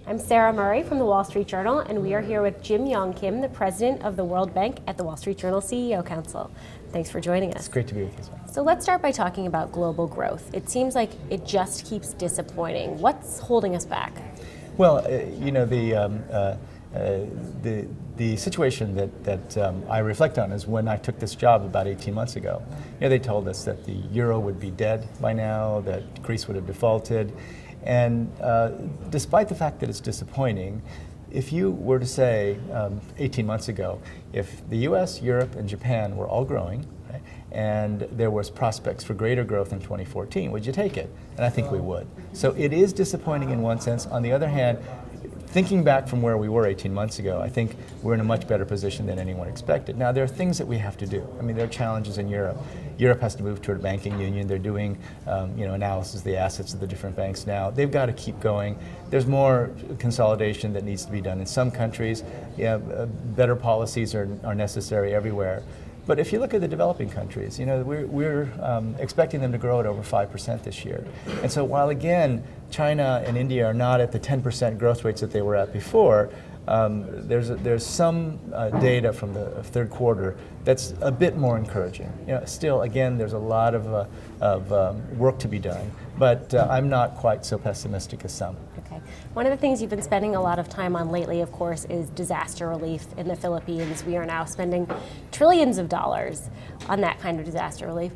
I'm Sara Murray from the Wall Street Journal, and we are here with Yong Kim, the president of the World Bank at the Wall Street Journal CEO Council. Thanks for joining us. It's great to be with you. So let's start by talking about global growth. It seems like it just keeps disappointing. What's holding us back? Well, the situation that I reflect on is when I took this job about 18 months ago. They told us that the euro would be dead by now, that Greece would have defaulted. And despite the fact that it's disappointing, if you were to say 18 months ago, if the US, Europe, and Japan were all growing, right, and there was prospects for greater growth in 2014, would you take it? And I think we would. So it is disappointing in one sense. On the other hand, thinking back from where we were 18 months ago, I think we're in a much better position than anyone expected. Now, there are things that we have to do. I mean, there are challenges in Europe. Europe has to move toward a banking union. They're doing analysis of the assets of the different banks now. They've got to keep going. There's more consolidation that needs to be done in some countries. Better policies are necessary everywhere. But if you look at the developing countries, we're expecting them to grow at over 5% this year. And so while, again, China and India are not at the 10% growth rates that they were at before, there's some data from the third quarter that's a bit more encouraging. Still, again, there's a lot of work to be done, but I'm not quite so pessimistic as some. Okay. One of the things you've been spending a lot of time on lately, of course, is disaster relief in the Philippines. We are now spending trillions of dollars on that kind of disaster relief.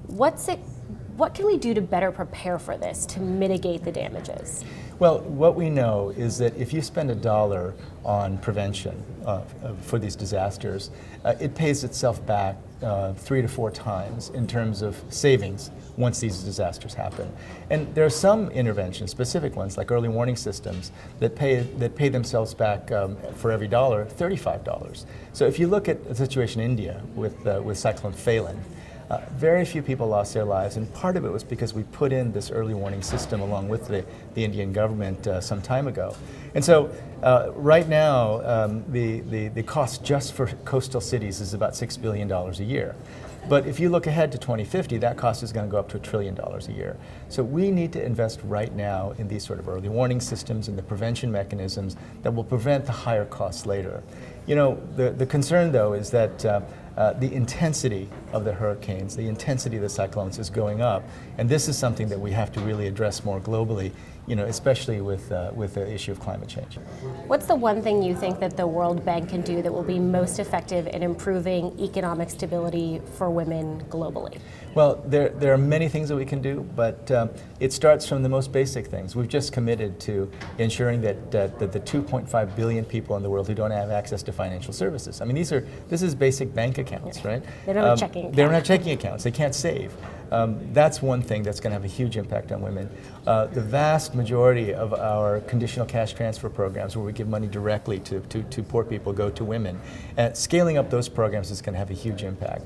What can we do to better prepare for this, to mitigate the damages? Well, what we know is that if you spend $1 on prevention for these disasters, it pays itself back 3 to 4 times in terms of savings once these disasters happen. And there are some interventions, specific ones like early warning systems, that pay themselves back for every $1, $35. So if you look at the situation in India with Cyclone Phelan, very few people lost their lives, and part of it was because we put in this early warning system along with the Indian government some time ago. And so right now, the cost just for coastal cities is about $6 billion a year. But if you look ahead to 2050, that cost is going to go up to $1 trillion a year. So we need to invest right now in these sort of early warning systems and the prevention mechanisms that will prevent the higher costs later. The concern, though, is that the intensity of the hurricanes, the intensity of the cyclones is going up, and this is something that we have to really address more globally, especially with the issue of climate change. What's the one thing you think that the World Bank can do that will be most effective in improving economic stability for women globally? Well, there are many things that we can do, but it starts from the most basic things. We've just committed to ensuring that the 2.5 billion people in the world who don't have access to financial services. I mean, this is basic bank accounts, right? They don't have checking accounts. They don't have checking accounts. They can't save. That's one thing that's going to have a huge impact on women. The vast majority of our conditional cash transfer programs, where we give money directly to poor people, go to women. Scaling up those programs is going to have a huge impact.